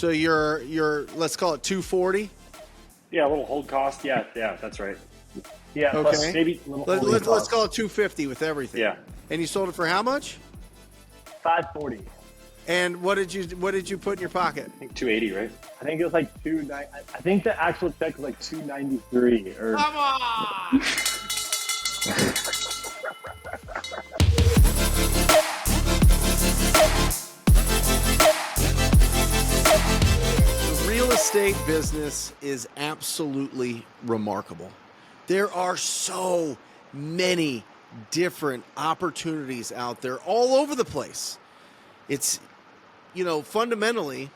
So you're let's call it 240. Yeah, a little hold cost. Yeah, that's right. Yeah, Okay. plus maybe a little Let's call it 250 with everything. Yeah. And you sold it for how much? 540. And what did you put in your pocket? I think 280, right? I think it was like 290. I think the actual check was like 293. Or Come on! The real estate business is absolutely remarkable. There are so many different opportunities out there all over the place. It's, fundamentally,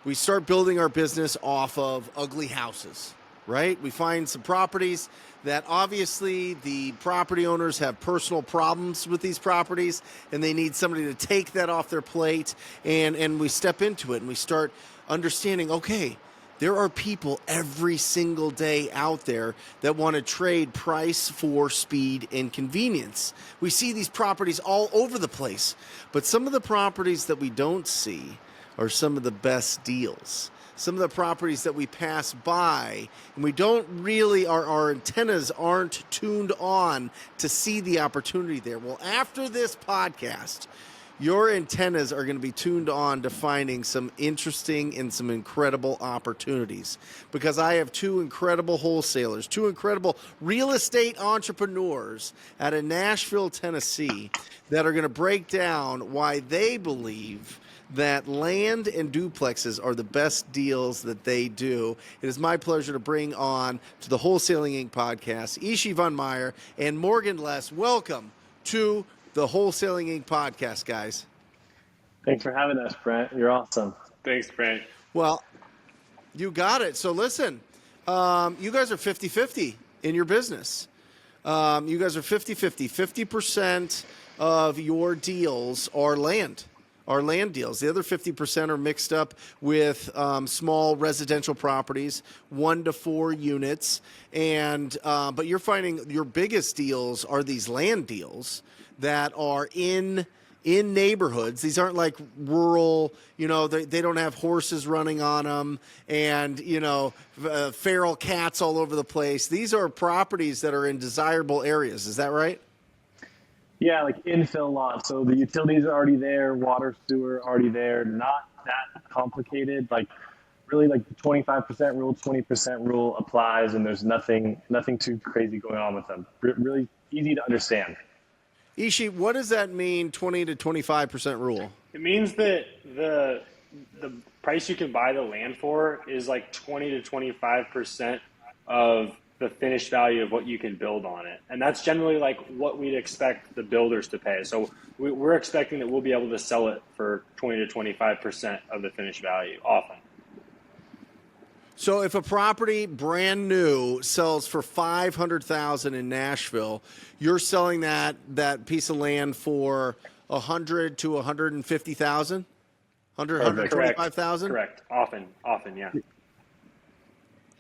we start building our business off of ugly houses, right? We find some properties that obviously the property owners have personal problems with these properties and they need somebody to take that off their plate, and we step into it and we start understanding, okay, there are people every single day out there that want to trade price for speed and convenience. We see these properties all over the place, but some of the properties that we don't see are some of the best deals. Some of the properties that we pass by and we don't really, our antennas aren't tuned on to see the opportunity there. Well, after this podcast, your antennas are going to be tuned on to finding some interesting and some incredible opportunities, because I have two incredible wholesalers, two incredible real estate entrepreneurs out of Nashville, Tennessee, that are going to break down why they believe that land and duplexes are the best deals that they do. It is my pleasure to bring on to the Wholesaling Inc. podcast, Ishi Von Meyer and Morgan Less. Welcome to the Wholesaling Inc. podcast, guys. Thanks for having us, Brent. You're awesome. Thanks, Brent. Well, you got it. So listen, you guys are 50-50 in your business. You guys are 50-50. 50% of your deals are land deals. The other 50% are mixed up with small residential properties, 1 to 4 units. And but you're finding your biggest deals are these land deals that are in neighborhoods. These aren't like rural, they don't have horses running on them and, feral cats all over the place. These are properties that are in desirable areas. Is that right? Yeah, like infill lots. So the utilities are already there, water, sewer already there. Not that complicated. Like really, like the 25% rule, 20% rule applies, and there's nothing too crazy going on with them. Really easy to understand. Ishi, what does that mean, 20 to 25% rule? It means that the price you can buy the land for is like 20 to 25% of the finished value of what you can build on it. And that's generally like what we'd expect the builders to pay. So we're expecting that we'll be able to sell it for 20 to 25% of the finished value often. So if a property brand new sells for $500,000 in Nashville, you're selling that piece of land for $100,000 to $150,000, $125,000. Correct. Often, yeah.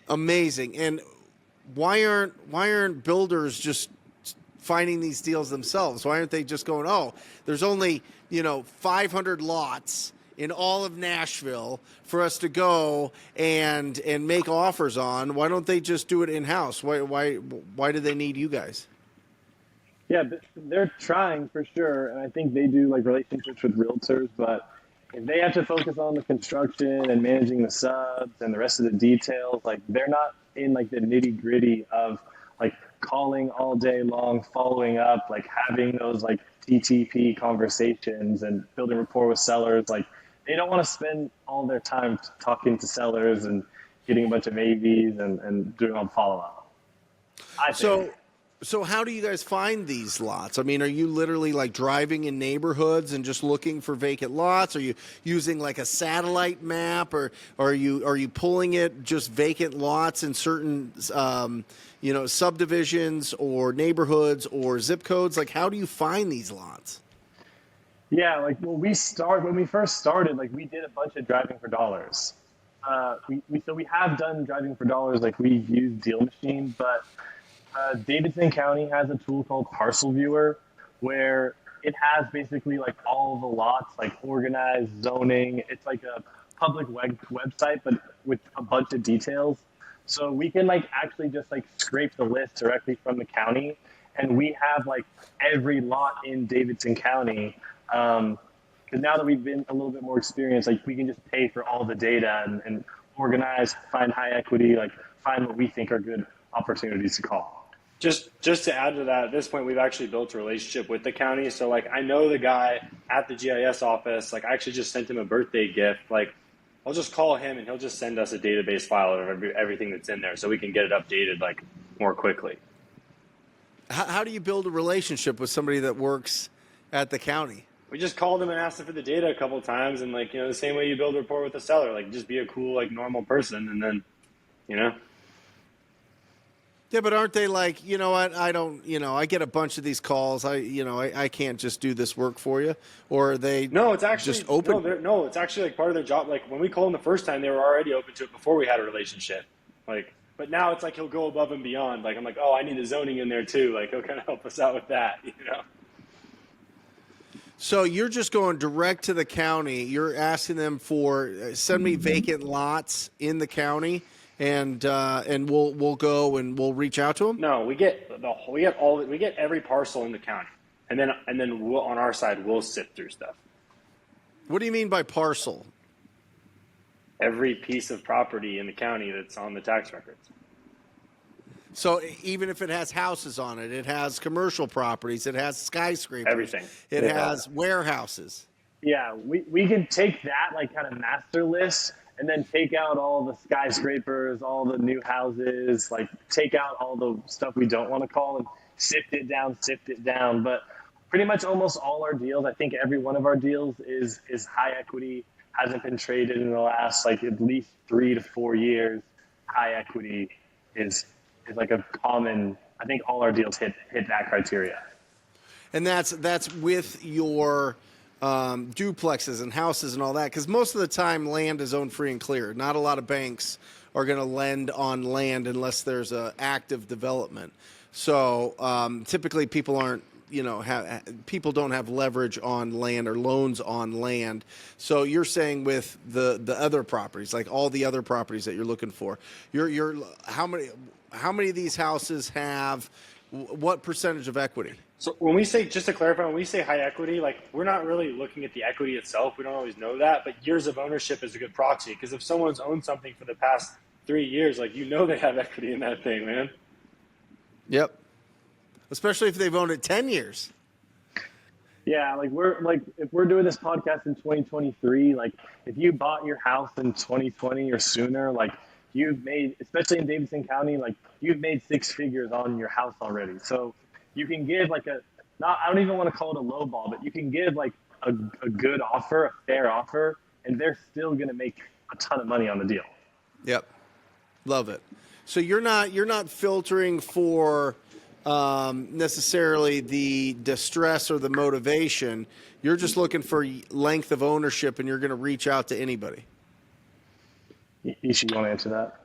Amazing. And why aren't builders just finding these deals themselves? Why aren't they just going, oh, there's only 500 lots in all of Nashville for us to go and make offers on? Why don't they just do it in-house? Why do they need you guys? Yeah, they're trying for sure, and I think they do like relationships with realtors, but if they have to focus on the construction and managing the subs and the rest of the details, like they're not in like the nitty-gritty of like calling all day long, following up, like having those like TTP conversations and building rapport with sellers. Like they don't want to spend all their time talking to sellers and getting a bunch of AVs and doing all follow-up. So how do you guys find these lots? I mean, are you literally like driving in neighborhoods and just looking for vacant lots? Are you using like a satellite map, or are you pulling it just vacant lots in certain subdivisions or neighborhoods or zip codes? Like, how do you find these lots? Yeah, like when we first started, like we did a bunch of driving for dollars. We have done driving for dollars, like we've used Deal Machine, but Davidson County has a tool called Parcel Viewer, where it has basically like all the lots, like organized zoning. It's like a public website, but with a bunch of details. So we can like actually just like scrape the list directly from the county, and we have like every lot in Davidson County. Because now that we've been a little bit more experienced, like we can just pay for all the data and organize, find high equity, like find what we think are good opportunities to call. Just to add to that, at this point, we've actually built a relationship with the county. So like, I know the guy at the GIS office. Like, I actually just sent him a birthday gift. Like, I'll just call him and he'll just send us a database file of everything that's in there, so we can get it updated like more quickly. How do you build a relationship with somebody that works at the county? We just called him and asked him for the data a couple of times, and like, the same way you build a rapport with a seller, like just be a cool, like normal person, and then, Yeah, but aren't they like, you know what? I don't, I get a bunch of these calls. I can't just do this work for you. Or are they No, it's actually just open? No, it's actually like part of their job. Like when we called them the first time, they were already open to it before we had a relationship. Like, but now it's like he'll go above and beyond. Like I'm like, oh, I need the zoning in there too. Like he'll kind of help us out with that, So you're just going direct to the county. You're asking them for send me vacant lots in the county, and we'll go and we'll reach out to them. No, we get every parcel in the county, and then we'll, on our side, we'll sift through stuff. What do you mean by parcel? Every piece of property in the county that's on the tax records. So even if it has houses on it, it has commercial properties, it has skyscrapers, Everything. It has warehouses. Yeah, we can take that like kind of master list and then take out all the skyscrapers, all the new houses, like take out all the stuff we don't want to call and sift it down. But pretty much almost all our deals, I think every one of our deals is high equity, hasn't been traded in the last like at least 3 to 4 years. High equity is like a common, I think all our deals hit that criteria. And that's with your duplexes and houses and all that, because most of the time land is owned free and clear. Not a lot of banks are going to lend on land unless there's an active development. So typically people aren't, people don't have leverage on land or loans on land. So you're saying with the other properties, like all the other properties that you're looking for, you're how many of these houses have what percentage of equity? So when we say, just to clarify, when we say high equity, like we're not really looking at the equity itself. We don't always know that, but years of ownership is a good proxy, because if someone's owned something for the past 3 years, like they have equity in that thing, man. Yep. Especially if they've owned it 10 years. Yeah, if we're doing this podcast in 2023, like if you bought your house in 2020 or sooner, like you've made, especially in Davidson County, like you've made 6 figures on your house already. So you can give like I don't even want to call it a low ball, but you can give like a good offer, a fair offer, and they're still going to make a ton of money on the deal. Yep. Love it. So you're not filtering for necessarily the distress or the motivation. You're just looking for length of ownership, and you're going to reach out to anybody. Ishi, you want to answer that?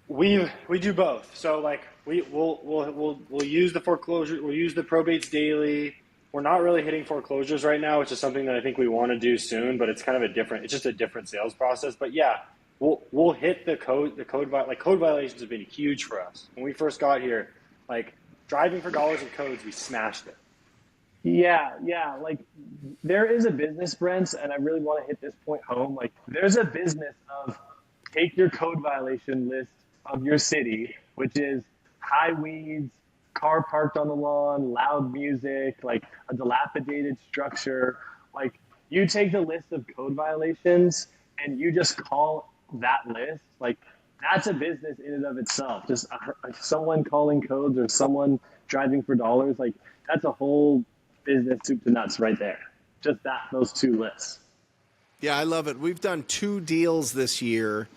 We do both. So like we'll use the foreclosure, we'll use the probates daily. We're not really hitting foreclosures right now, which is something that I think we want to do soon, but it's kind of it's just a different sales process. But yeah, we'll hit the code violations have been huge for us. When we first got here, like driving for dollars and codes, we smashed it. Yeah. Like there is a business, Brent, and I really want to hit this point home. Like there's a business of take your code violation list of your city, which is high weeds, car parked on the lawn, loud music, like a dilapidated structure. Like you take the list of code violations and you just call that list. Like that's a business in and of itself. Just someone calling codes or someone driving for dollars. Like that's a whole business soup to nuts right there. Just those 2 lists. Yeah, I love it. We've done 2 deals this year,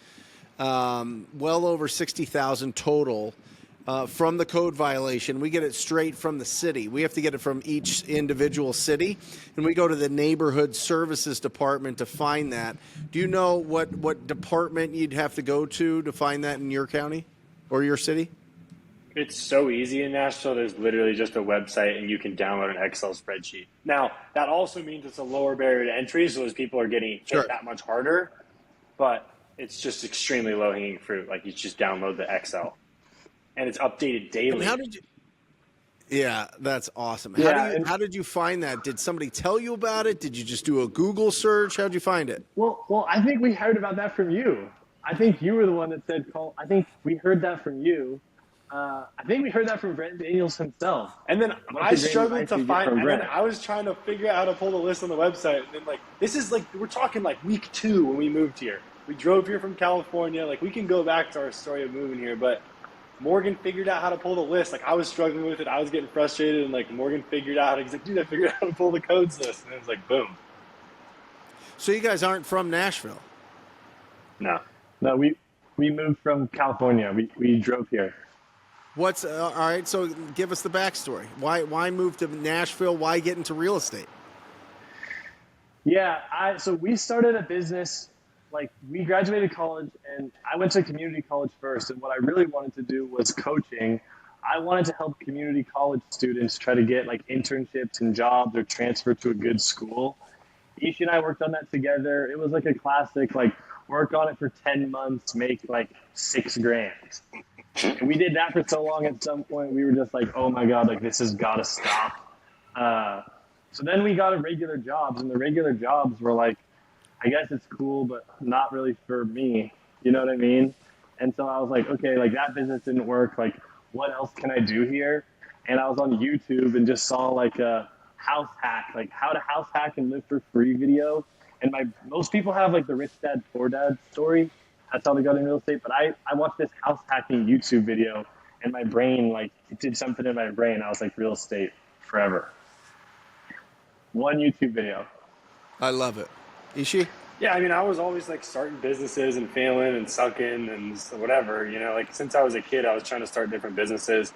well over 60,000 total from the code violation. We get it straight from the city. We have to get it from each individual city, and we go to the neighborhood services department to find that. Do you know what department you'd have to go to find that in your county or your city? It's so easy in Nashville. There's literally just a website, and you can download an Excel spreadsheet. Now, that also means it's a lower barrier to entry, so those people are getting hit that much harder. but it's just extremely low hanging fruit. Like you just download the Excel and it's updated And how daily. did you? Yeah, that's awesome. Yeah, and How did you find that? Did somebody tell you about it? Did you just do a Google search? How'd you find it? well, I think we heard about that from you. I think you were the one that said call. I think we heard that from you. I think we heard that from Brent Daniels himself. And then What's I the grain struggled advice to you get find, from and then Brent? I was trying to figure out how to pull the list on the website. And then like, this is like, we're talking like week 2 when we moved here. We drove here from California. Like we can go back to our story of moving here, but Morgan figured out how to pull the list. Like I was struggling with it. I was getting frustrated, and like Morgan figured out. He's like, dude, I figured out how to pull the codes list, and it was like, boom. So you guys aren't from Nashville. No. No, we moved from California. We drove here. What's all right? So give us the backstory. Why move to Nashville? Why get into real estate? Yeah, so we started a business. Like we graduated college, and I went to community college first. And what I really wanted to do was coaching. I wanted to help community college students try to get like internships and jobs or transfer to a good school. Ishi and I worked on that together. It was like a classic, like work on it for 10 months, make like $6,000. And we did that for so long. At some point, we were just like, oh my God, like this has got to stop. So then we got regular jobs, and the regular jobs were like, I guess it's cool, but not really for me. You know what I mean? And so I was like, okay, like that business didn't work. Like, what else can I do here? And I was on YouTube and just saw like a house hack, like how to house hack and live for free video. And most people have like the rich dad, poor dad story. That's how they got in real estate. But I watched this house hacking YouTube video, and my brain, like, it did something in my brain. I was like, real estate forever. One YouTube video. I love it. Ishi? Yeah, I mean, I was always like starting businesses and failing and sucking and whatever. You know, like since I was a kid, I was trying to start different businesses.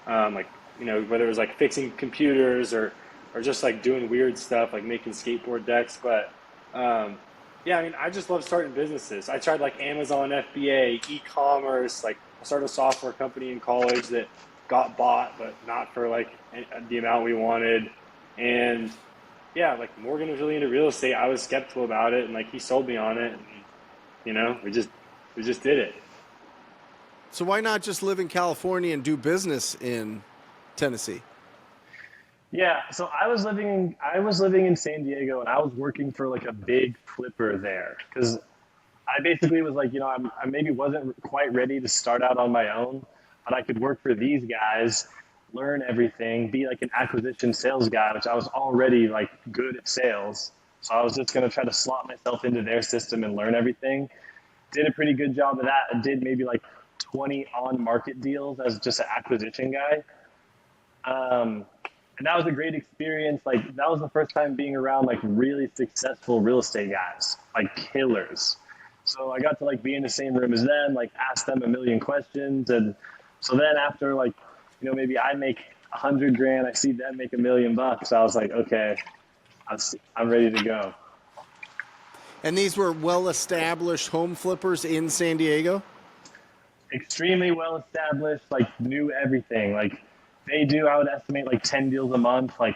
Like, you know, whether it was like fixing computers or just like doing weird stuff like making skateboard decks. But yeah, I mean, I just love starting businesses. I tried like Amazon FBA, e-commerce. Like I started a software company in college that got bought, but not for like the amount we wanted. And yeah, like Morgan was really into real estate. I was skeptical about it, and like he sold me on it. And, you know, we just did it. So why not just live in California and do business in Tennessee? Yeah, so I was living in San Diego, and I was working for like a big flipper there because I basically was like, you know, I maybe wasn't quite ready to start out on my own, but I could work for these guys, learn everything, be like an acquisition sales guy, which I was already like good at sales. So I was just going to try to slot myself into their system and learn everything. Did a pretty good job of that. I did maybe like 20 on-market deals as just an acquisition guy. And that was a great experience. Like that was the first time being around like really successful real estate guys, like killers. So I got to like be in the same room as them, like ask them a million questions. And so then after like, you know, maybe I make $100,000, I see them make $1 million. I was like, okay, I'm ready to go. And these were well-established home flippers in San Diego? Extremely well established, like knew everything. Like they do, I would estimate like 10 deals a month, like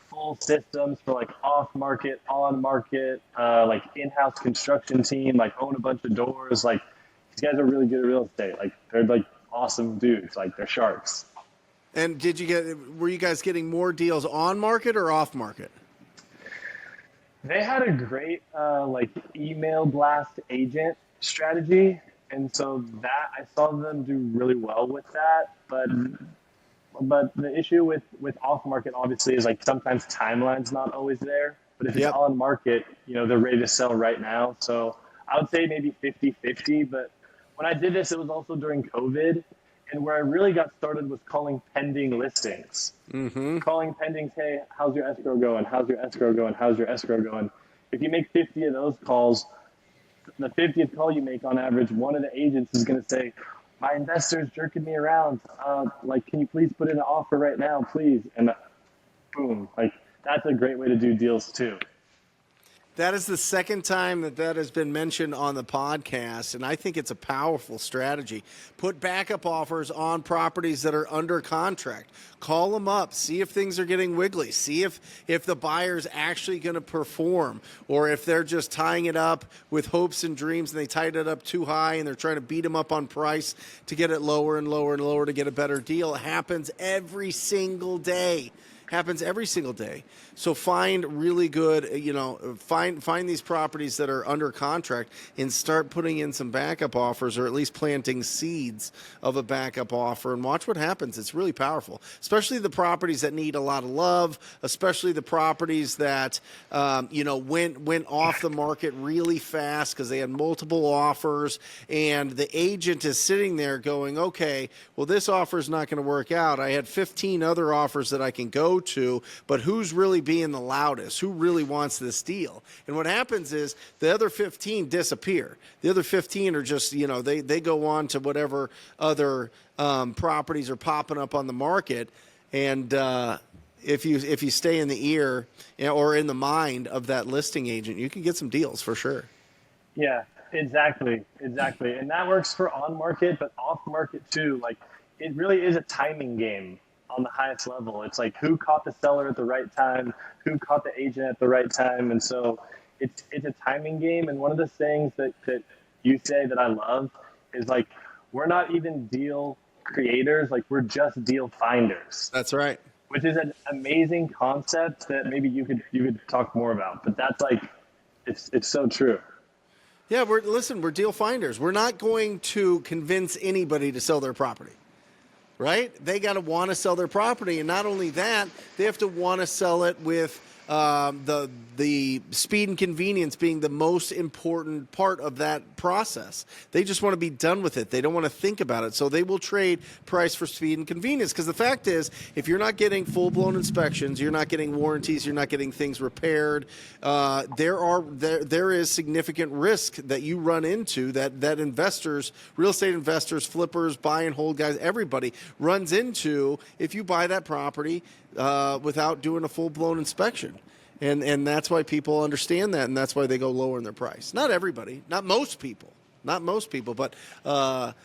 full systems for like off market, on market, like in-house construction team, like own a bunch of doors. Like these guys are really good at real estate. Like they're like awesome dudes. Like they're sharks. And were you guys getting more deals on market or off market? They had a great like email blast agent strategy. And so that I saw them do really well with that. But the issue with off market obviously is like sometimes timeline's not always there. But if it's on market, you know, they're ready to sell right now. So I would say maybe 50-50. But when I did this, it was also during COVID. And where I really got started was calling pending listings. Mm-hmm. Calling pendings, hey, how's your escrow going? How's your escrow going? How's your escrow going? If you make 50 of those calls, the 50th call you make on average, one of the agents is going to say, my investor's jerking me around. Like, can you please put in an offer right now, please? And boom, like that's a great way to do deals too. That is the second time that has been mentioned on the podcast, and I think it's a powerful strategy. Put backup offers on properties that are under contract. Call them up. See if things are getting wiggly. See if the buyer's actually going to perform, or if they're just tying it up with hopes and dreams and they tied it up too high and they're trying to beat them up on price to get it lower and lower and lower to get a better deal. It happens every single day. Happens every single day. So find really good, find these properties that are under contract and start putting in some backup offers, or at least planting seeds of a backup offer, and watch what happens. It's really powerful, especially the properties that need a lot of love, especially the properties that went off the market really fast because they had multiple offers, and the agent is sitting there going, okay, well, this offer is not going to work out. I had 15 other offers that I can go to, but who's really being the loudest? Who really wants this deal? And what happens is the other 15 disappear. The other 15 are just, they go on to whatever other properties are popping up on the market. And if you stay in the ear or in the mind of that listing agent, you can get some deals for sure. Yeah, exactly. And that works for on market, but off market too. Like, it really is a timing game on the highest level. It's like, who caught the seller at the right time, who caught the agent at the right time. And so it's a timing game. And one of the things that you say that I love is, like, we're not even deal creators, like, we're just deal finders. That's right. Which is an amazing concept that maybe you could talk more about. But that's, like, it's so true. Yeah, we're deal finders. We're not going to convince anybody to sell their property. Right? They got to want to sell their property. And not only that, they have to want to sell it with the speed and convenience being the most important part of that process. They just want to be done with it. They don't want to think about it. So they will trade price for speed and convenience. Because the fact is, if you're not getting full-blown inspections, you're not getting warranties, you're not getting things repaired, there is significant risk that you run into that investors, real estate investors, flippers, buy and hold guys, everybody runs into if you buy that property without doing a full-blown inspection. And that's why people understand that, and that's why they go lower in their price. Not everybody, not most people, but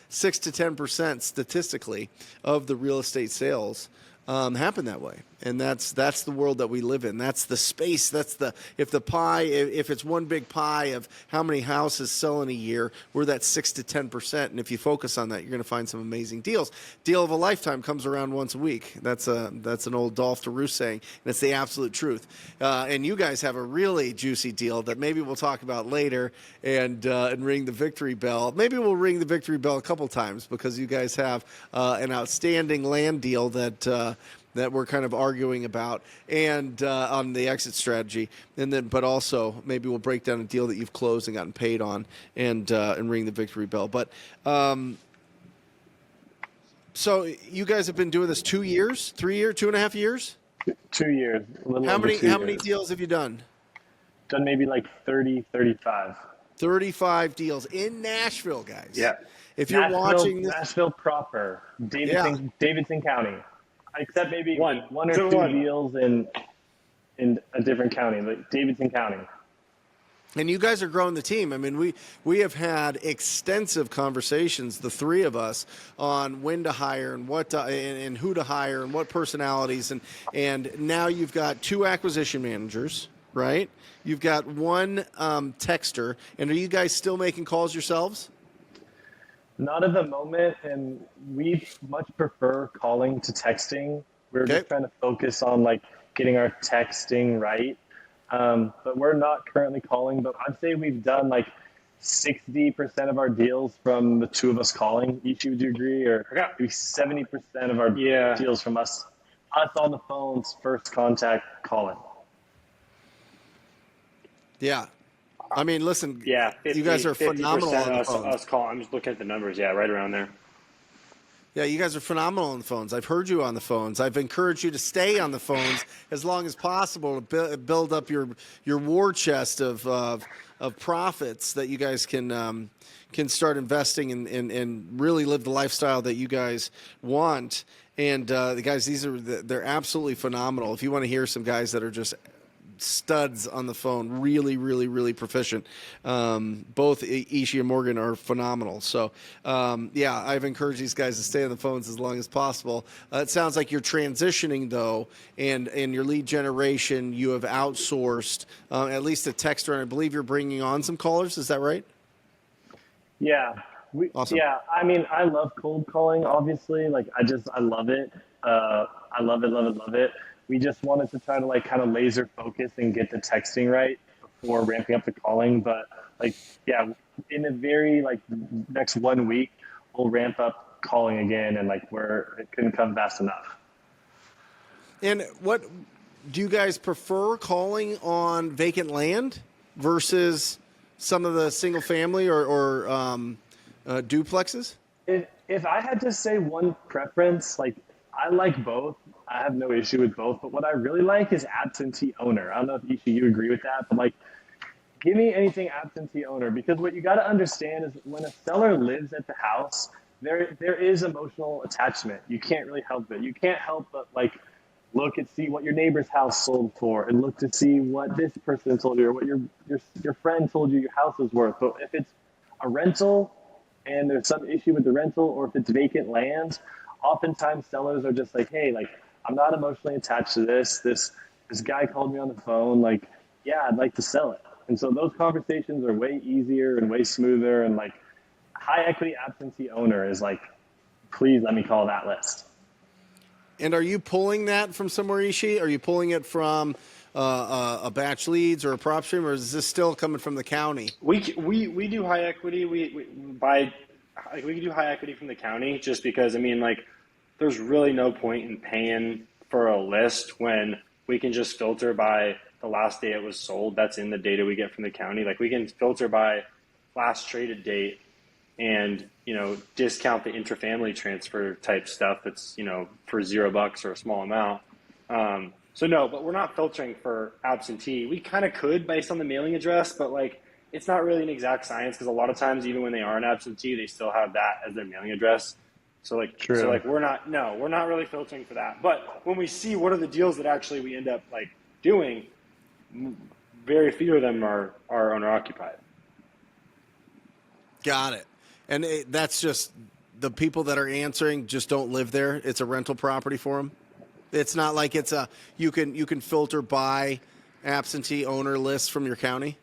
6 to 10% statistically of the real estate sales happen that way. And that's the world that we live in. That's the space. That's if it's one big pie of how many houses sell in a year, we're that 6 to 10%. And if you focus on that, you're going to find some amazing deals. Deal of a lifetime comes around once a week. That's an old Dolph DeRoux saying, and it's the absolute truth. And you guys have a really juicy deal that maybe we'll talk about later and ring the victory bell. Maybe we'll ring the victory bell a couple times because you guys have an outstanding land deal that we're kind of arguing about, and on the exit strategy, but also maybe we'll break down a deal that you've closed and gotten paid on, and ring the victory bell. But so you guys have been doing this 2 years, 3 years, 2.5 years? 2 years. How many deals have you done? Done maybe like 30, 35. 35 deals in Nashville, guys. Yeah. If you're watching this, Nashville proper, Davidson County. Except maybe one or two deals in a different county, like Davidson County. And you guys are growing the team. I mean, we have had extensive conversations, the three of us, on when to hire and and who to hire and what personalities. And now you've got 2 acquisition managers, right? You've got 1 texter. And are you guys still making calls yourselves? Not at the moment, and we much prefer calling to texting. We're just trying to focus on, like, getting our texting right. But we're not currently calling, but I'd say we've done like 60% of our deals from the 2 of us calling. Each, would you agree? Or maybe 70% of our deals from us on the phones, first contact calling. Yeah. I mean, listen, 50, you guys are phenomenal on the phones. Us call. I'm just looking at the numbers. Yeah, right around there. Yeah, you guys are phenomenal on the phones. I've heard you on the phones. I've encouraged you to stay on the phones as long as possible to build up your war chest of profits that you guys can start investing and really live the lifestyle that you guys want. And the guys, they're absolutely phenomenal. If you want to hear some guys that are just studs on the phone, really, really, really proficient. Both Ishii and Morgan are phenomenal. So, yeah, I've encouraged these guys to stay on the phones as long as possible. It sounds like you're transitioning, though, and in your lead generation, you have outsourced at least a texter, and I believe you're bringing on some callers. Is that right? Yeah. Awesome. Yeah. I mean, I love cold calling, obviously. Like, I love it. I love it, love it, love it. We just wanted to try to like kind of laser focus and get the texting right before ramping up the calling. But like, yeah, in a very like next 1 week, we'll ramp up calling again, and like it couldn't come fast enough. And what do you guys prefer, calling on vacant land versus some of the single family or duplexes? If I had to say one preference, like I like both. I have no issue with both, but what I really like is absentee owner. I don't know if Isha, you agree with that, but like, give me anything absentee owner, because what you got to understand is when a seller lives at the house, there is emotional attachment. You can't really help it. You can't help but like look and see what your neighbor's house sold for, and look to see what this person told you or what your friend told you your house is worth. But if it's a rental and there's some issue with the rental, or if it's vacant land, oftentimes sellers are just like, hey, like, I'm not emotionally attached to this. This guy called me on the phone. Like, yeah, I'd like to sell it. And so those conversations are way easier and way smoother. And like, high equity absentee owner is like, please let me call that list. And are you pulling that from somewhere, Ishii? Are you pulling it from a batch leads or a prop stream, or is this still coming from the county? We do high equity. We do high equity from the county, just because, I mean, like, there's really no point in paying for a list when we can just filter by the last day it was sold. That's in the data we get from the county. Like, we can filter by last traded date and, discount the interfamily transfer type stuff that's, for $0 or a small amount. So no, but we're not filtering for absentee. We kind of could based on the mailing address, but like, it's not really an exact science, because a lot of times, even when they are an absentee, they still have that as their mailing address. So like, True. So like, we're not really filtering for that. But when we see what are the deals that actually we end up like doing, very few of them are owner occupied. Got it. And that's just the people that are answering just don't live there. It's a rental property for them. It's not like it's you can filter by absentee owner lists from your county.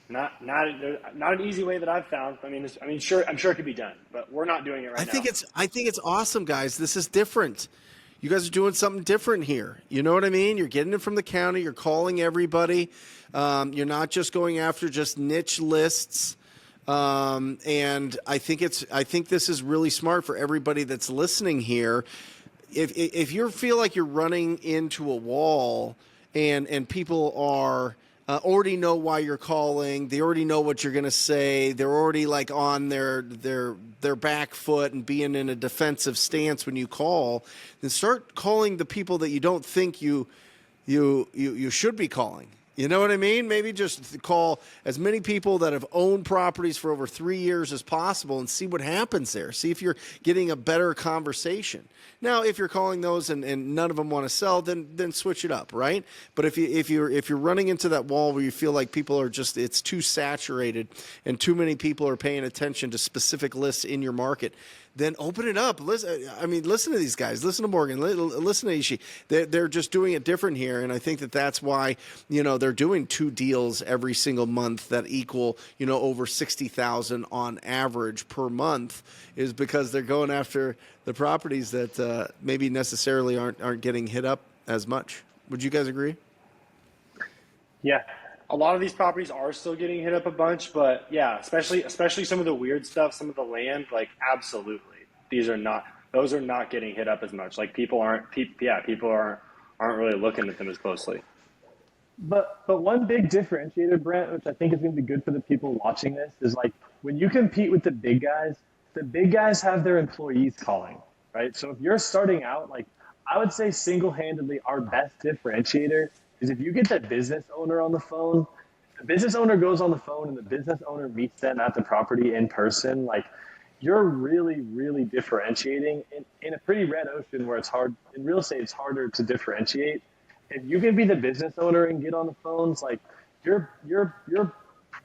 Not an easy way that I've found. I mean, I'm sure it could be done, but we're not doing it right now. I think it's awesome, guys. This is different. You guys are doing something different here. You know what I mean? You're getting it from the county. You're calling everybody. You're not just going after just niche lists. And I think this is really smart for everybody that's listening here. If you feel like you're running into a wall and people are already know why you're calling, they already know what you're going to say, they're already like on their back foot and being in a defensive stance when you call, then start calling the people that you don't think you should be calling. You know what I mean? Maybe just call as many people that have owned properties for over 3 years as possible and see what happens there. See if you're getting a better conversation. Now, if you're calling those and none of them want to sell, then switch it up, right? But if you're running into that wall where you feel like people are just, it's too saturated and too many people are paying attention to specific lists in your market, then open it up. Listen to these guys. Listen to Morgan. Listen to Ishii. They're just doing it different here, and I think that's why they're doing 2 deals every single month that equal over 60,000 on average per month, is because they're going after the properties that maybe necessarily aren't getting hit up as much. Would you guys agree? Yeah. A lot of these properties are still getting hit up a bunch, but yeah, especially some of the weird stuff, some of the land, like, absolutely, those are not getting hit up as much. Like, people aren't really looking at them as closely. But one big differentiator, Brent, which I think is going to be good for the people watching this, is like, when you compete with the big guys have their employees calling, right? So if you're starting out, like, I would say single-handedly our best differentiator is if you get the business owner on the phone, the business owner goes on the phone and the business owner meets them at the property in person, like, you're really, really differentiating in a pretty red ocean where it's hard. In real estate, it's harder to differentiate. if you can be the business owner and get on the phones, like you're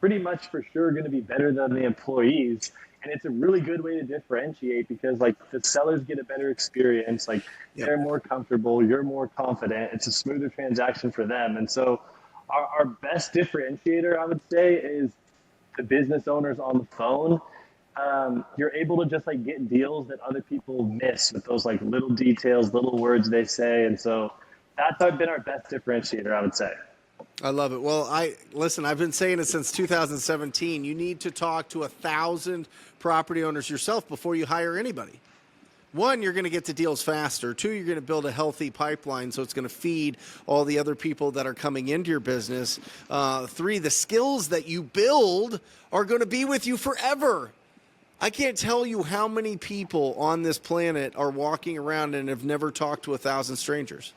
pretty much for sure going to be better than the employees. And it's a really good way to differentiate because like the sellers get a better experience. Like Yep. they're more comfortable. You're more confident. It's a smoother transaction for them. And so our best differentiator, I would say, is the business owners on the phone. You're able to just like get deals that other people miss with those like little details, little words they say. And so that's been our best differentiator, I would say. I love it. Well, I've been saying it since 2017. You need to talk to 1,000 property owners yourself before you hire anybody. One, you're going to get to deals faster. Two, you're going to build a healthy pipeline, so it's going to feed all the other people that are coming into your business. Three, the skills that you build are going to be with you forever. I can't tell you how many people on this planet are walking around and have never talked to 1,000 strangers.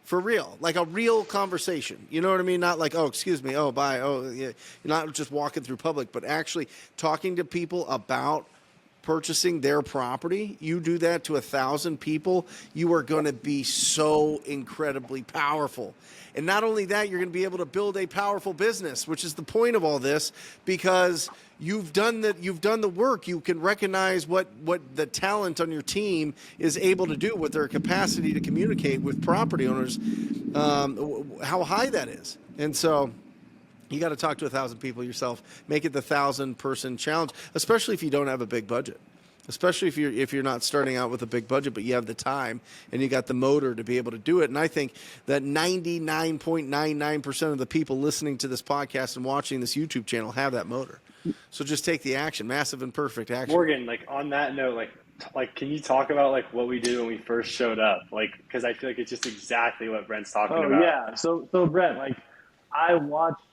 For real, like a real conversation. You know what I mean? Not like, oh, excuse me, oh, bye, oh, yeah. You're not just walking through public, but actually talking to people about purchasing their property. You do that to 1,000 people, you are going to be so incredibly powerful. And not only that, you're going to be able to build a powerful business, which is the point of all this, because you've done the work. You can recognize what the talent on your team is able to do, with their capacity to communicate with property owners, how high that is. And so you got to talk to 1,000 people yourself. Make it the 1,000-person challenge, especially if you don't have a big budget. Especially if you're not starting out with a big budget, but you have the time and you got the motor to be able to do it. And I think that 99.99% of the people listening to this podcast and watching this YouTube channel have that motor. So just take the action, massive and perfect action. Morgan, like on that note, like can you talk about like what we did when we first showed up? Like, because I feel like it's just exactly what Brent's talking about. Oh yeah. So Brent, like I watched.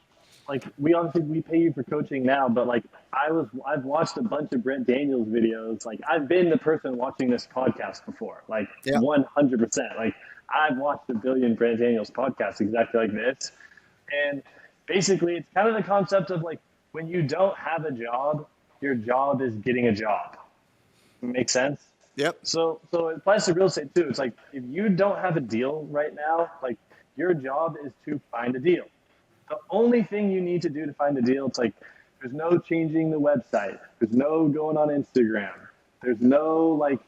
Like we pay you for coaching now, but like I've watched a bunch of Brent Daniels videos. Like I've been the person watching this podcast before, like 100%. Like I've watched a billion Brent Daniels podcasts exactly like this. And basically it's kind of the concept of like, when you don't have a job, your job is getting a job. Make sense? Yep. So it applies to real estate too. It's like, if you don't have a deal right now, like your job is to find a deal. The only thing you need to do to find a deal, it's like, there's no changing the website. There's no going on Instagram. There's no, like,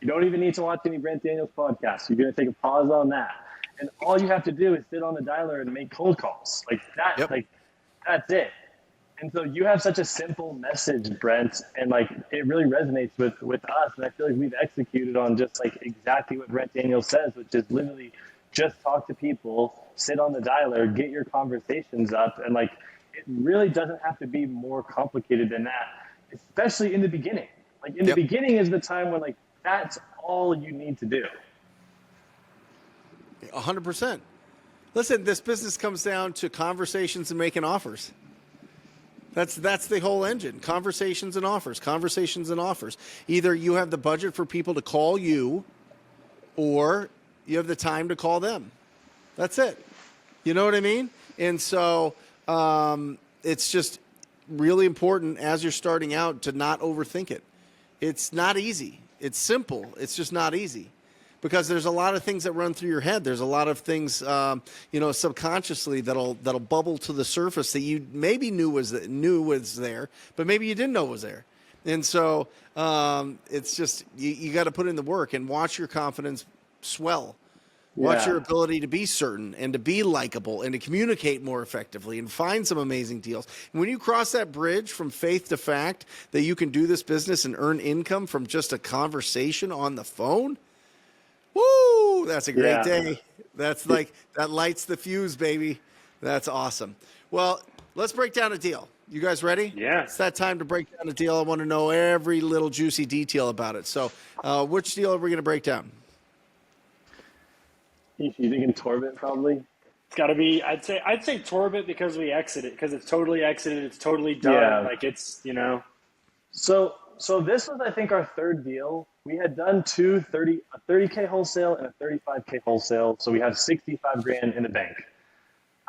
you don't even need to watch any Brent Daniels podcasts. You're going to take a pause on that. And all you have to do is sit on the dialer and make cold calls. Like that, like, that's it. And so you have such a simple message, Brent, and like, it really resonates with us. And I feel like we've executed on just like exactly what Brent Daniels says, which is literally just talk to people, sit on the dialer, get your conversations up. And like, it really doesn't have to be more complicated than that, especially in the beginning. Like in the beginning is the time when like, that's all you need to do. 100%. Listen, this business comes down to conversations and making offers. That's the whole engine. Conversations and offers. Conversations and offers. Either you have the budget for people to call you, or you have the time to call them. That's it. You know what I mean? And so it's just really important as you're starting out to not overthink it. It's not easy. It's simple. It's just not easy, because there's a lot of things that run through your head. There's a lot of things, subconsciously that'll bubble to the surface that you maybe knew was there, but maybe you didn't know was there. And so it's just you got to put in the work and watch your confidence swell. Watch your ability to be certain and to be likable and to communicate more effectively and find some amazing deals. And when you cross that bridge from faith to fact that you can do this business and earn income from just a conversation on the phone, woo, that's a great day. That's like, that lights the fuse, baby. That's awesome. Well, let's break down a deal. You guys ready? Yeah. It's that time to break down a deal. I want to know every little juicy detail about it. So which deal are we going to break down? You thinking Torbit probably? It's got to be. I'd say Torbit, because we exited, because it's totally exited. It's totally done. Yeah. Like it's, So this was, I think, our third deal. We had done a 30K wholesale and a 35K wholesale. So we have 65 grand in the bank.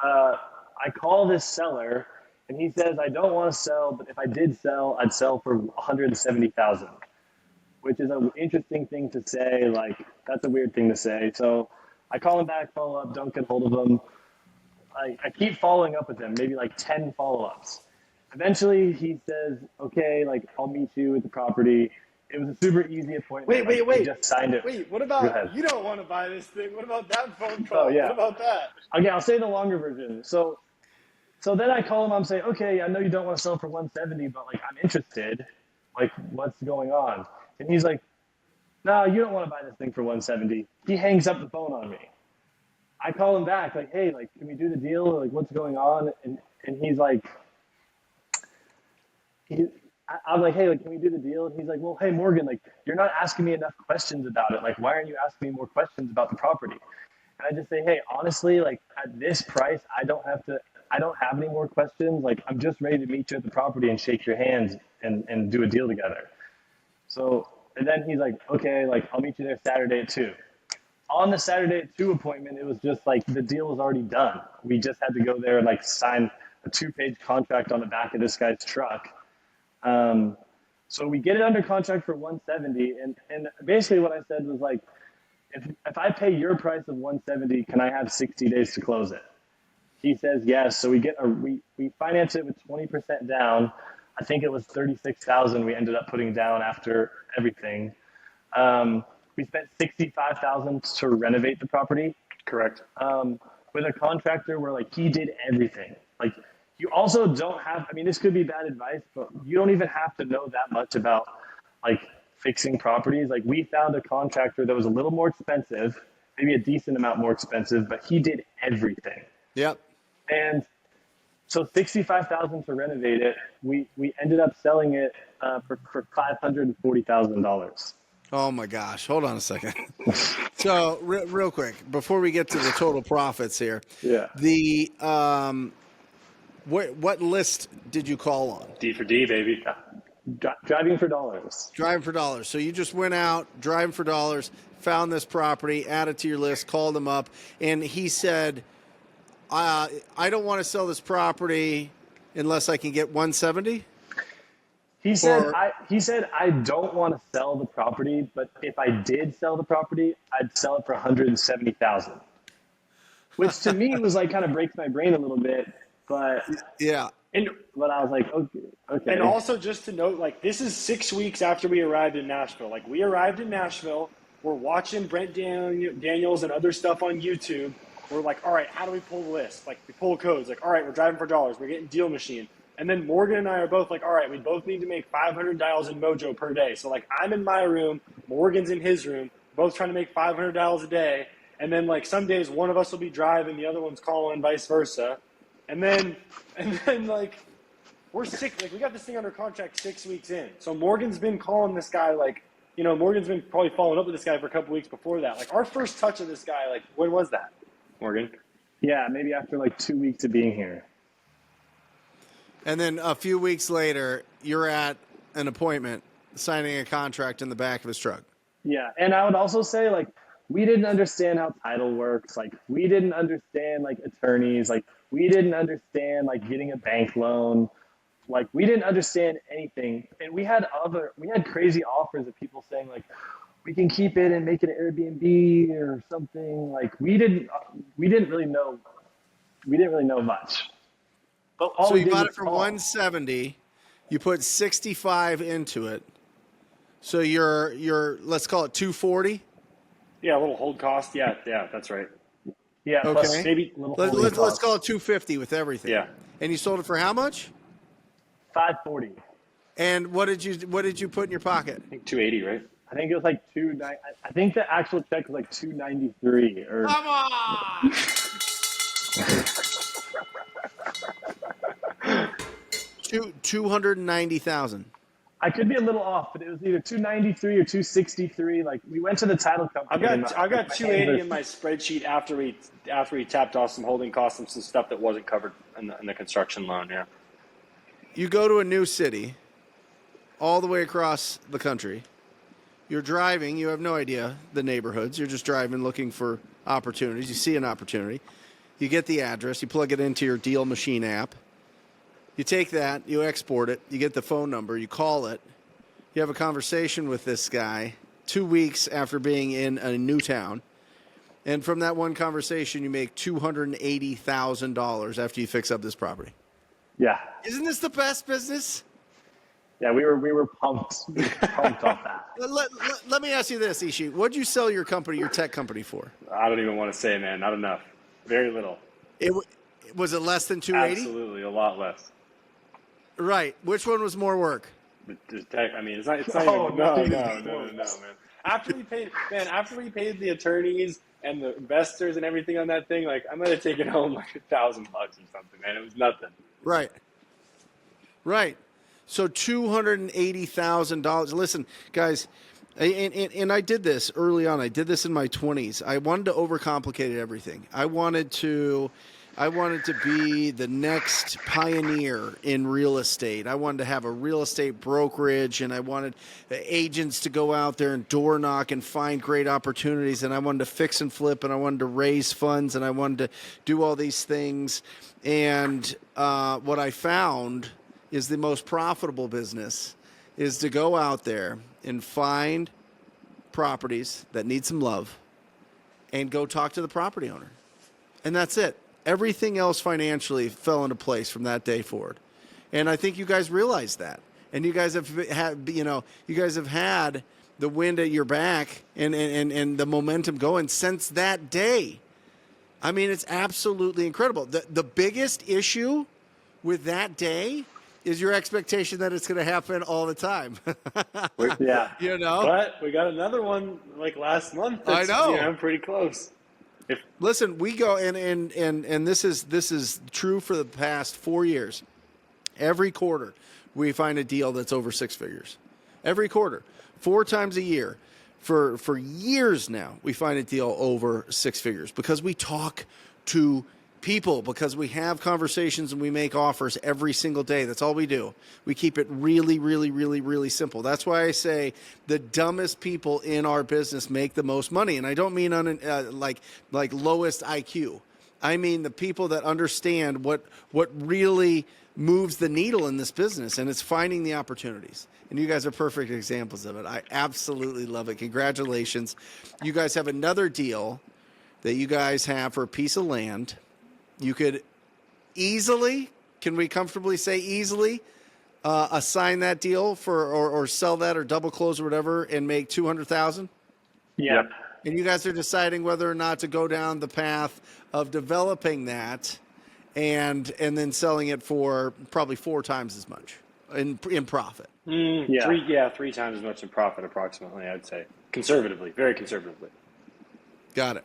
I call this seller and he says, I don't want to sell, but if I did sell, I'd sell for 170,000, which is an interesting thing to say. Like, that's a weird thing to say. So I call him back, follow up, don't get hold of him. I keep following up with him, maybe like 10 follow-ups. Eventually, he says, okay, like, I'll meet you at the property. It was a super easy appointment. Wait. He just signed it. Wait, what Go about ahead. you don't want to buy this thing? What about that phone call? Oh, yeah. What about that? Okay, I'll say the longer version. So then I call him, I'm saying, okay, I know you don't want to sell for 170, but like, I'm interested. Like, what's going on? And he's like, no, you don't want to buy this thing for 170. He hangs up the phone on me. I call him back, like, hey, like, can we do the deal? Or, like, what's going on? And he's like, I'm like, hey, like, can we do the deal? And he's like, well, hey, Morgan, like, you're not asking me enough questions about it. Like, why aren't you asking me more questions about the property? And I just say, hey, honestly, like, at this price, I don't have any more questions. Like, I'm just ready to meet you at the property and shake your hands and do a deal together. So, and then he's like, okay, like, I'll meet you there Saturday at 2. On the Saturday at 2 appointment, it was just like the deal was already done. We just had to go there and like sign a 2-page contract on the back of this guy's truck. So we get it under contract for 170, and basically what I said was like, if I pay your price of 170, can I have 60 days to close it? He says yes. So we finance it with 20% down. I think it was 36,000 we ended up putting down after everything. We spent 65,000 to renovate the property. Correct. With a contractor where like he did everything. Like you also don't have, I mean, this could be bad advice, but you don't even have to know that much about like fixing properties. Like we found a contractor that was a little more expensive, maybe a decent amount more expensive, but he did everything. Yep. And so 65,000 to renovate it. We ended up selling it for $540,000. Oh my gosh. Hold on a second. So real quick, before we get to the total profits here, Yeah. the what list did you call on? D for D, baby. Driving for dollars. Driving for dollars. So you just went out, driving for dollars, found this property, added to your list, called him up, and he said, I don't want to sell this property unless I can get 170. He said, I don't want to sell the property, but if I did sell the property, I'd sell it for 170,000. Which to me was like kind of breaks my brain a little bit, but yeah. But I was like, okay. And also just to note, like this is 6 weeks after we arrived in Nashville. Like we arrived in Nashville, we're watching Brent Daniels and other stuff on YouTube. We're like, all right, how do we pull the list? Like we pull codes. Like, all right, we're driving for dollars. We're getting Deal Machine. And then Morgan and I are both like, all right, we both need to make $500 in Mojo per day. So like I'm in my room, Morgan's in his room, both trying to make $500 a day. And then like some days one of us will be driving, the other one's calling, vice versa. And then like we're sick. Like we got this thing under contract 6 weeks in. So Morgan's been calling this guy like, you know, Morgan's been probably following up with this guy for a couple weeks before that. Like our first touch of this guy, like when was that, Morgan? Yeah, maybe after like 2 weeks of being here. And then a few weeks later, you're at an appointment signing a contract in the back of his truck. Yeah, and I would also say, like, we didn't understand how title works. Like, we didn't understand, like, attorneys. Like, we didn't understand, like, getting a bank loan. Like, we didn't understand anything. And we had crazy offers of people saying, like, we can keep it and make it an Airbnb or something. Like, we didn't really know much. But all So we you did bought was it for call. 170. You put 65 into it. So you're let's call it 240. Yeah, a little hold cost. Yeah, that's right. Yeah, Okay. plus Maybe Let's call it 250 with everything. Yeah. And you sold it for how much? 540. And what did you put in your pocket? I think 280, right? I think it was like 290. I think the actual check was like 293 or. Come on. $290,000. I could be a little off, but it was either 293 or 263. Like we went to the title company. I got 280 in my spreadsheet after we tapped off some holding costs and some stuff that wasn't covered in the construction loan. Yeah. You go to a new city, all the way across the country. You're driving. You have no idea the neighborhoods. You're just driving, looking for opportunities. You see an opportunity. You get the address. You plug it into your Deal Machine app. You take that, you export it, you get the phone number, you call it, you have a conversation with this guy 2 weeks after being in a new town, And from that one conversation, you make $280,000 after you fix up this property. Yeah. Isn't this the best business? Yeah, we were pumped. We were pumped off that. Let me ask you this, Ishi. What'd you sell your tech company for? I don't even want to say, man. Not enough. Very little. Was it less than 280? Absolutely, a lot less. Right. Which one was more work? But I mean, it's not even. No, man. After we paid the attorneys and the investors and everything on that thing, like I might have taken home like $1,000 or something, man. It was nothing. Right. So $280,000. Listen, guys, and I did this early on. I did this in my 20s. I wanted to overcomplicate everything. I wanted to be the next pioneer in real estate. I wanted to have a real estate brokerage, and I wanted agents to go out there and door knock and find great opportunities, and I wanted to fix and flip, and I wanted to raise funds, and I wanted to do all these things. And what I found is the most profitable business is to go out there and find properties that need some love and go talk to the property owner. And that's it. Everything else financially fell into place from that day forward. And I think you guys realize that. And you guys have had, you guys have had the wind at your back and the momentum going since that day. I mean, it's absolutely incredible. The biggest issue with that day is your expectation that it's going to happen all the time. Yeah. But we got another one like last month. I know. I'm pretty close. Listen, we go and this is true for the past 4 years. Every quarter, we find a deal that's over six figures. Every quarter, 4 times a year. For years now, we find a deal over six figures because we talk to people, because we have conversations and we make offers every single day. That's all we do. We keep it really, really, really, really simple. That's why I say the dumbest people in our business make the most money. And I don't mean like lowest IQ. I mean the people that understand what really moves the needle in this business, and it's finding the opportunities. And you guys are perfect examples of it. I absolutely love it. Congratulations. You guys have another deal that you guys have for a piece of land. You could easily, can we comfortably say easily, assign that deal for or sell that or double close or whatever and make $200,000? Yeah. And you guys are deciding whether or not to go down the path of developing that and then selling it for probably 4 times as much in profit. Three times as much in profit approximately, I'd say. Conservatively, very conservatively. Got it.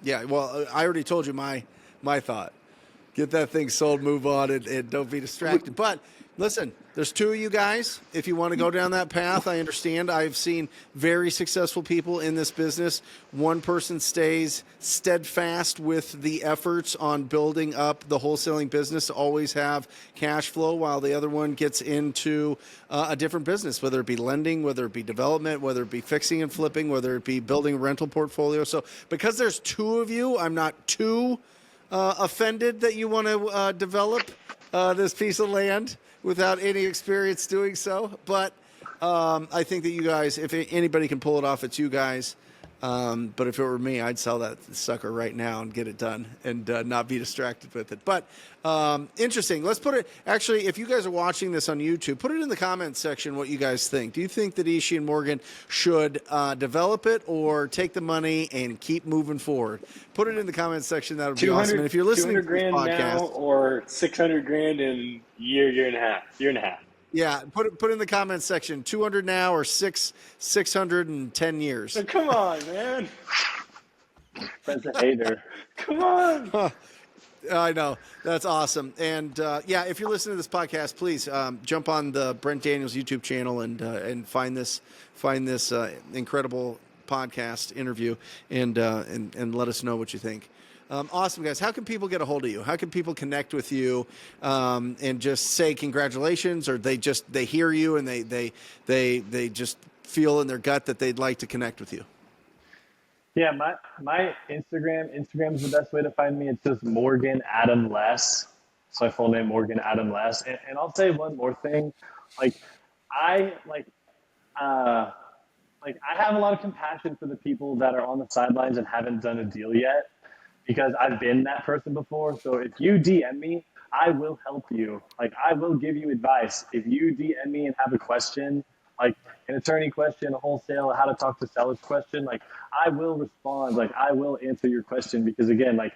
Yeah, well, I already told you my thought. Get that thing sold, move on, and don't be distracted. But listen, there's 2 of you guys. If you want to go down that path, I understand. I've seen very successful people in this business. One person stays steadfast with the efforts on building up the wholesaling business to always have cash flow, while the other one gets into a different business, whether it be lending, whether it be development, whether it be fixing and flipping, whether it be building a rental portfolio. So because there's 2 of you, I'm not too offended that you want to develop this piece of land without any experience doing so. But I think that you guys, if anybody can pull it off, it's you guys. But if it were me, I'd sell that sucker right now and get it done and not be distracted with it. But interesting. Let's put it, actually, if you guys are watching this on YouTube, put it in the comments section what you guys think. Do you think that Ishi and Morgan should develop it or take the money and keep moving forward? Put it in the comments section. That would be awesome. And if you're listening to this podcast, now or $600,000 in year and a half. Yeah, put in the comments section 200 now or 610 years. So come on, man. Brent's a hater. Come on. I know. That's awesome. And yeah, if you're listening to this podcast, please jump on the Brent Daniels YouTube channel and find this incredible podcast interview and let us know what you think. Awesome, guys. How can people get a hold of you? How can people connect with you and just say congratulations, or they hear you and they just feel in their gut that they'd like to connect with you? Yeah, my Instagram is the best way to find me. It's just Morgan Adam Less. So my full name, Morgan Adam Less. And I'll say one more thing. like I have a lot of compassion for the people that are on the sidelines and haven't done a deal yet, because I've been that person before. So if you DM me, I will help you. Like I will give you advice. If you DM me and have a question, like an attorney question, a wholesale, how to talk to sellers question, like I will respond. Like I will answer your question, because again, like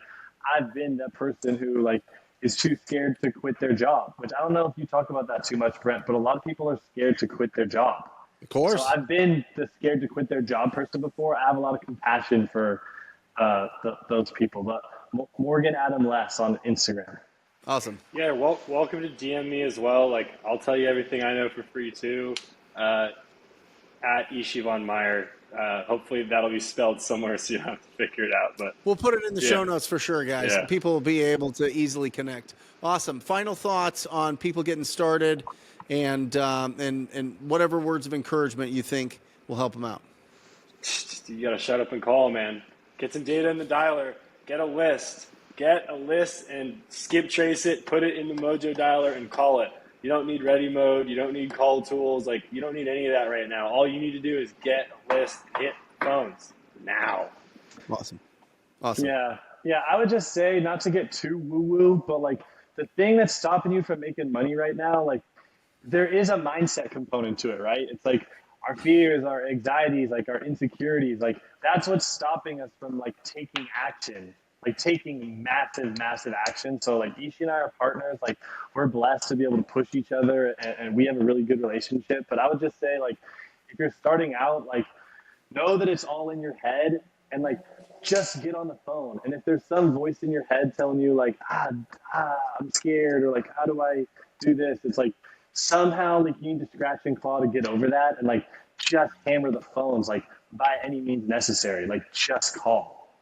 I've been that person who like is too scared to quit their job, which I don't know if you talk about that too much, Brent, but a lot of people are scared to quit their job. Of course. So I've been the scared to quit their job person before. I have a lot of compassion for those people. But Morgan Adam Less on Instagram. Awesome. Yeah, welcome to DM me as well. Like, I'll tell you everything I know for free too. At Ishivon Meyer. Hopefully that'll be spelled somewhere so you don't have to figure it out. But we'll put it in the show notes for sure, guys. Yeah. People will be able to easily connect. Awesome. Final thoughts on people getting started, and whatever words of encouragement you think will help them out. You got to shut up and call, man. Get some data in the dialer. Get a list. And skip trace it, put it in the Mojo dialer and call it. You don't need ready mode. You don't need call tools. Like, you don't need any of that right now. All you need to do is get a list, hit phones now. Awesome. Yeah. I would just say, not to get too woo-woo, but like the thing that's stopping you from making money right now, like there is a mindset component to it, right? It's like our fears, our anxieties, like our insecurities, like that's what's stopping us from like taking action. Like taking massive action. So like Ishi and I are partners. Like we're blessed to be able to push each other, and we have a really good relationship. But I would just say, like, if you're starting out, like know that it's all in your head, and like just get on the phone. And if there's some voice in your head telling you like, I'm scared, or like, how do I do this? It's like somehow like you need to scratch and claw to get over that, and like just hammer the phones, like by any means necessary. Like just call.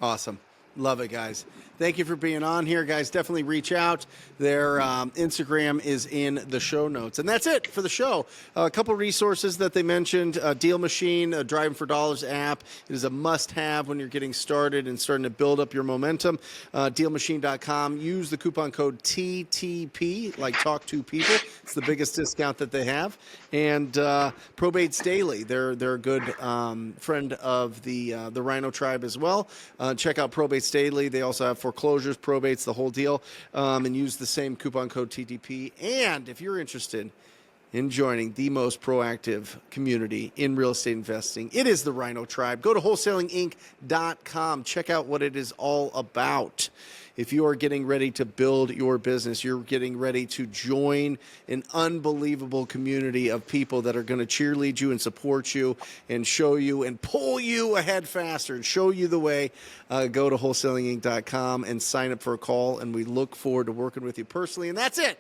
Awesome. Love it, guys. Thank you for being on here, guys. Definitely reach out. Their Instagram is in the show notes. And that's it for the show. A couple resources that they mentioned. Deal Machine, a Driving for Dollars app. It is a must-have when you're getting started and starting to build up your momentum. Dealmachine.com. Use the coupon code TTP, like Talk to People. It's the biggest discount that they have. And Probates Daily. They're a good friend of the Rhino Tribe as well. Check out Probates Daily. They also have foreclosures, probates, the whole deal, and use the same coupon code TTP. And if you're interested in joining the most proactive community in real estate investing, it is the Rhino Tribe. Go to wholesalinginc.com. Check out what it is all about. If you are getting ready to build your business, you're getting ready to join an unbelievable community of people that are going to cheerlead you and support you and show you and pull you ahead faster and show you the way, go to wholesalinginc.com and sign up for a call. And we look forward to working with you personally. And that's it.